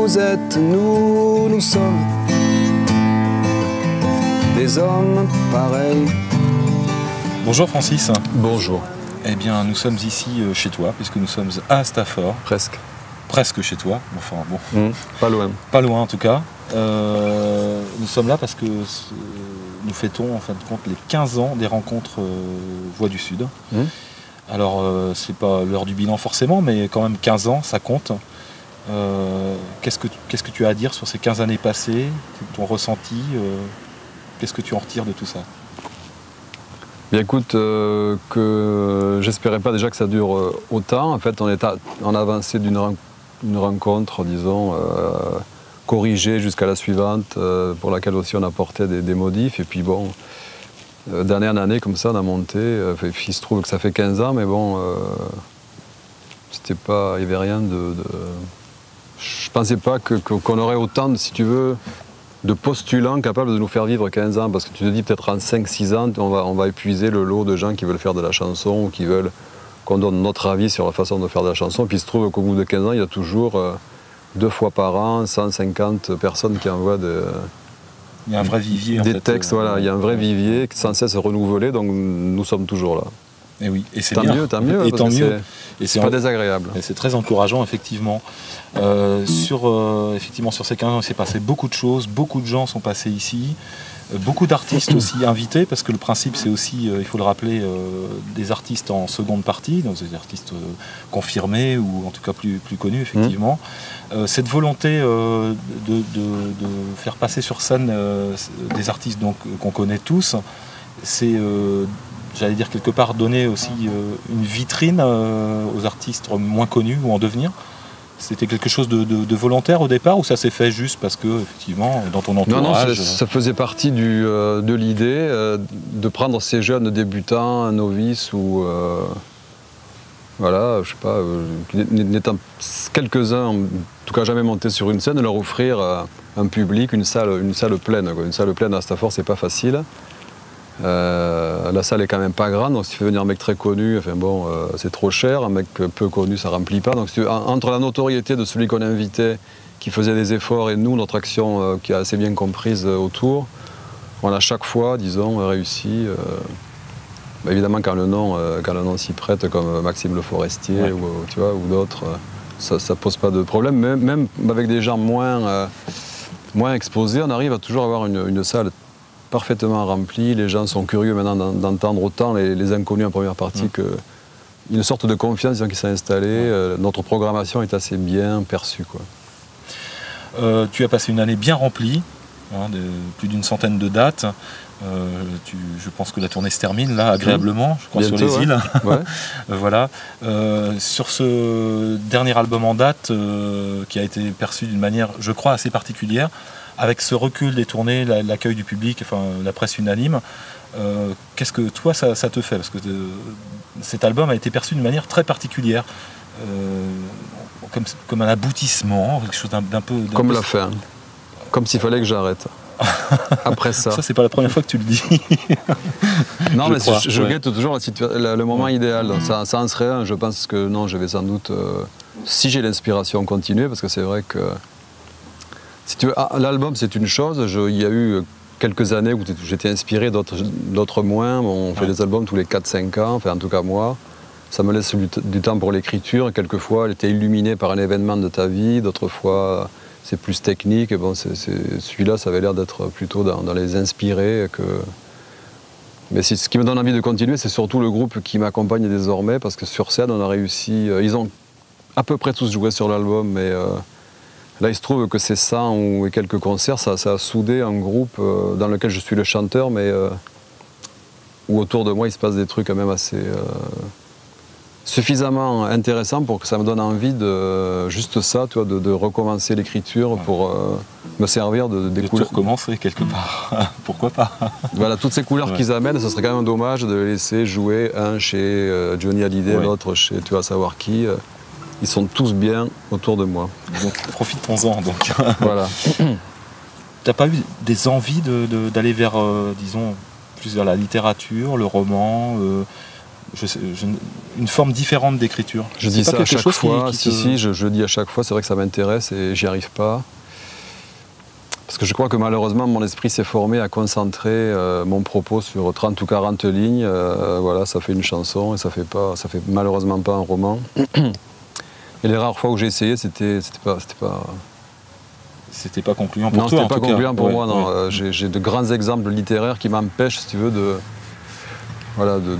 vous êtes, nous sommes des hommes pareils. Bonjour Francis. Bonjour. Eh bien, nous sommes ici chez toi, puisque nous sommes à Stafford. Presque. Presque chez toi, enfin bon. Pas loin. Pas loin en tout cas. Nous sommes là parce que nous fêtons en fin de compte les 15 ans des rencontres Voix du Sud. Alors, c'est pas l'heure du bilan forcément, mais quand même 15 ans, ça compte. Qu'est-ce que tu as à dire sur ces 15 années passées, ton ressenti, qu'est-ce que tu en retires de tout ça? Bien écoute, que j'espérais pas déjà que ça dure autant. En fait, on est en avancée d'une rencontre, disons, corrigée jusqu'à la suivante, pour laquelle aussi on apportait des modifs. Et puis bon, d'année en année, comme ça, on a monté. Il se trouve que ça fait 15 ans, mais bon, c'était pas, il n'y avait rien de... Je pensais pas qu'on aurait autant, si tu veux, de postulants capables de nous faire vivre 15 ans, parce que tu te dis peut-être en 5-6 ans, on va épuiser le lot de gens qui veulent faire de la chanson ou qui veulent qu'on donne notre avis sur la façon de faire de la chanson. Puis il se trouve qu'au bout de 15 ans, il y a toujours 2 fois par an 150 personnes qui envoient il y a un vrai vivier, des textes. Voilà, il y a un vrai vivier sans cesse renouvelé, donc nous sommes toujours là. Et oui, et c'est tant bien. mieux, tant mieux. Et tant mieux. Et c'est pas désagréable. Et c'est très encourageant, effectivement. Effectivement, sur ces 15 ans, il s'est passé beaucoup de choses, beaucoup de gens sont passés ici, beaucoup d'artistes aussi invités, parce que le principe, c'est aussi, il faut le rappeler, des artistes en seconde partie, donc des artistes confirmés ou en tout cas plus connus, effectivement. Cette volonté de faire passer sur scène des artistes qu'on connaît tous, c'est... j'allais dire quelque part donner aussi une vitrine aux artistes moins connus ou en devenir. C'était quelque chose de volontaire au départ ou ça s'est fait juste parce que, effectivement, dans ton entourage... Non, ça faisait partie de l'idée de prendre ces jeunes débutants, novices ou... voilà, je sais pas, n'étant quelques-uns, en tout cas jamais montés sur une scène, de leur offrir un public, une salle pleine. Une salle pleine à Stafford, c'est pas facile. La salle est quand même pas grande, donc si tu fais venir un mec très connu, enfin bon, c'est trop cher, un mec peu connu ça remplit pas. Donc entre la notoriété de celui qu'on invitait, qui faisait des efforts, et nous, notre action qui est assez bien comprise autour, on a chaque fois, disons, réussi. Évidemment quand le nom s'y prête, comme Maxime Le Forestier ou d'autres, ça pose pas de problème. Même avec des gens moins exposés, on arrive à toujours avoir une salle parfaitement rempli, les gens sont curieux maintenant d'entendre autant les inconnus en première partie qu'une sorte de confiance qui s'est installée. Notre programmation est assez bien perçue, quoi. Tu as passé une année bien remplie, de plus d'une centaine de dates. Je pense que la tournée se termine là agréablement, je crois, bientôt, sur les îles. Ouais. Voilà. Sur ce dernier album en date, qui a été perçu d'une manière, je crois, assez particulière, avec ce recul des tournées, l'accueil du public, enfin la presse unanime, qu'est-ce que toi ça te fait? Parce que cet album a été perçu d'une manière très particulière, comme un aboutissement, quelque chose d'un peu... Comme la fin, comme s'il fallait que j'arrête. Après ça. Ça, c'est pas la première fois que tu le dis. Non, mais je guette toujours le moment idéal. Ça en serait un. Je pense que non, je vais sans doute, si j'ai l'inspiration, continuer, parce que c'est vrai que... Si tu veux, l'album c'est une chose, il y a eu quelques années où j'étais inspiré, d'autres moins. On fait des albums tous les 4-5 ans, enfin en tout cas moi. Ça me laisse du temps pour l'écriture. Quelquefois elle était illuminée par un événement de ta vie, d'autres fois c'est plus technique. Et bon, celui-là ça avait l'air d'être plutôt dans les inspirés. Mais ce qui me donne envie de continuer, c'est surtout le groupe qui m'accompagne désormais, parce que sur scène on a réussi, ils ont à peu près tous joué sur l'album, mais... Là, il se trouve que ces 100 ou quelques concerts, ça a soudé un groupe dans lequel je suis le chanteur, mais où autour de moi, il se passe des trucs quand même assez suffisamment intéressants pour que ça me donne envie de juste ça, tu vois, de recommencer l'écriture pour me servir des couleurs. De tout recommencer quelque part, pourquoi pas. Voilà, toutes ces couleurs qu'ils amènent, ce serait quand même dommage de les laisser jouer un chez Johnny Hallyday, l'autre chez tu vas savoir qui. Ils sont tous bien autour de moi. Donc profitons-en. Donc. Voilà. T'as pas eu des envies d'aller vers, disons, plus vers la littérature, le roman, une forme différente d'écriture. Je dis ça à chaque fois, je le dis à chaque fois, c'est vrai que ça m'intéresse et j'y arrive pas. Parce que je crois que malheureusement, mon esprit s'est formé à concentrer mon propos sur 30 ou 40 lignes. Voilà, ça fait une chanson et ça fait malheureusement pas un roman. Et les rares fois où j'ai essayé, c'était pas concluant pour toi, en tout cas. Non, c'était pas concluant pour moi, non. J'ai de grands exemples littéraires qui m'empêchent, si tu veux, de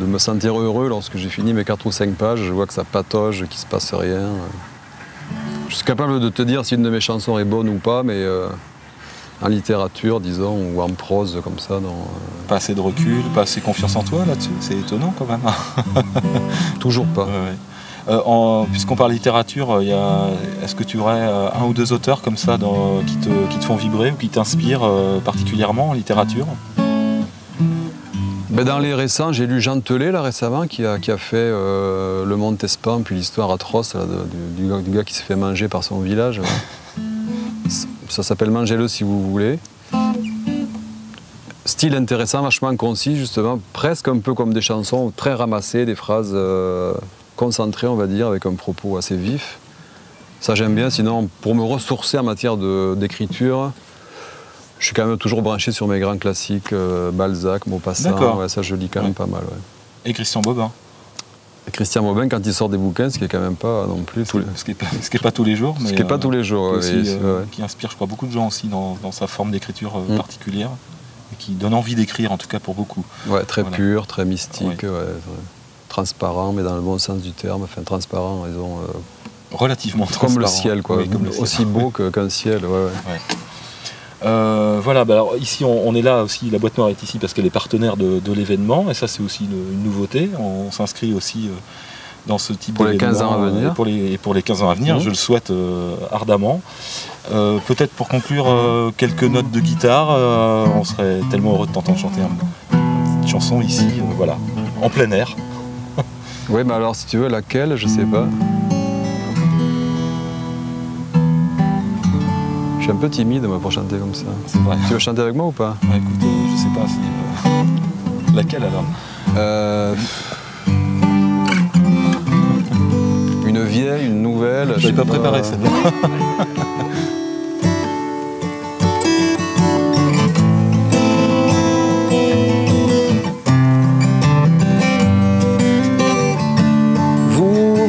me sentir heureux lorsque j'ai fini mes 4 ou 5 pages. Je vois que ça patauge, qu'il se passe rien. Je suis capable de te dire si une de mes chansons est bonne ou pas, mais en littérature, disons, ou en prose comme ça, non. Pas assez de recul, pas assez confiance en toi là-dessus, c'est étonnant quand même. Toujours pas. Puisqu'on parle littérature, est-ce que tu aurais un ou deux auteurs comme ça qui te font vibrer ou qui t'inspirent particulièrement en littérature? Dans les récents, j'ai lu Jean Telet là, récemment, qui a fait Le Montespan, puis l'histoire atroce là, du gars qui s'est fait manger par son village. Ça s'appelle Mangez-le si vous voulez. Style intéressant, vachement concis, justement, presque un peu comme des chansons très ramassées, des phrases concentrées, on va dire, avec un propos assez vif. Ça, j'aime bien. Sinon, pour me ressourcer en matière d'écriture, je suis quand même toujours branché sur mes grands classiques, Balzac, Maupassant. Ouais, ça, je lis quand même pas mal. Ouais. Et Christian Bobin? Christian Bobin, quand il sort des bouquins, ce qui est quand même pas non plus... Ce qui est pas tous les jours. Mais, ce qui n'est pas tous les jours, aussi, qui inspire, je crois, beaucoup de gens aussi dans sa forme d'écriture particulière, et qui donne envie d'écrire, en tout cas pour beaucoup. Ouais, très pur, très mystique, transparent, mais dans le bon sens du terme. Enfin, transparent, disons... relativement transparent. Comme le ciel, quoi. Oui, comme le ciel. Aussi beau qu'un ciel, voilà, alors ici on est là aussi, la boîte noire est ici parce qu'elle est partenaire de l'événement, et ça c'est aussi une nouveauté. On s'inscrit aussi dans ce type d'événement. Pour les 15 ans à venir. Pour les 15 ans à venir, je le souhaite ardemment. Peut-être pour conclure, quelques notes de guitare, on serait tellement heureux de t'entendre chanter une chanson ici, voilà, en plein air. Oui, mais alors si tu veux, laquelle, je sais pas. Je suis un peu timide moi pour chanter comme ça. C'est vrai. Tu veux chanter avec moi ou pas? Écoute, je sais pas si... laquelle alors? Une vieille, une nouvelle. Je n'avais pas préparé celle-là.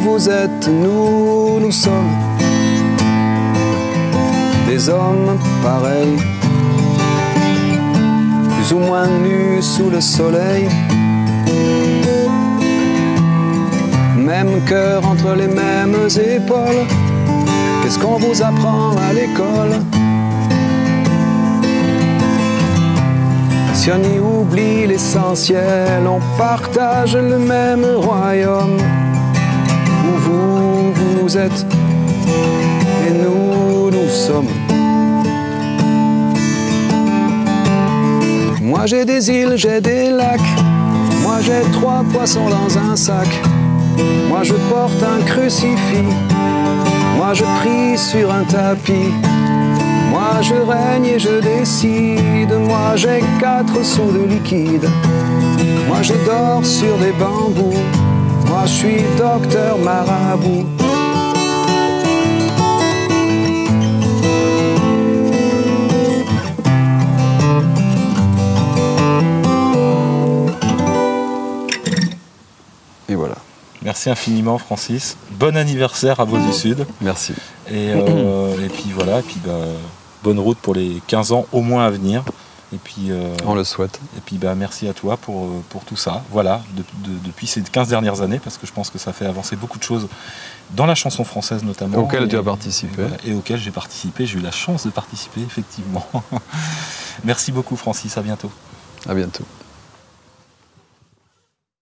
Vous êtes, nous sommes des hommes pareils, plus ou moins nus sous le soleil, même cœur entre les mêmes épaules. Qu'est-ce qu'on vous apprend à l'école? Si on y oublie l'essentiel, on partage le même royaume, où vous êtes et nous sommes. Moi j'ai des îles, j'ai des lacs, moi j'ai 3 poissons dans un sac. Moi je porte un crucifix, moi je prie sur un tapis. Moi je règne et je décide, moi j'ai 4 sous de liquide. Moi je dors sur des bambous, moi je suis docteur marabout. Et voilà. Merci infiniment Francis. Bon anniversaire à Vaux du Sud. Merci. Et puis voilà, et puis bonne route pour les 15 ans au moins à venir. Et puis, on le souhaite. Et puis merci à toi pour tout ça. Voilà, depuis ces 15 dernières années, parce que je pense que ça fait avancer beaucoup de choses dans la chanson française notamment. Auquel tu as participé. Et auquel j'ai participé, j'ai eu la chance de participer, effectivement. Merci beaucoup Francis, à bientôt. À bientôt.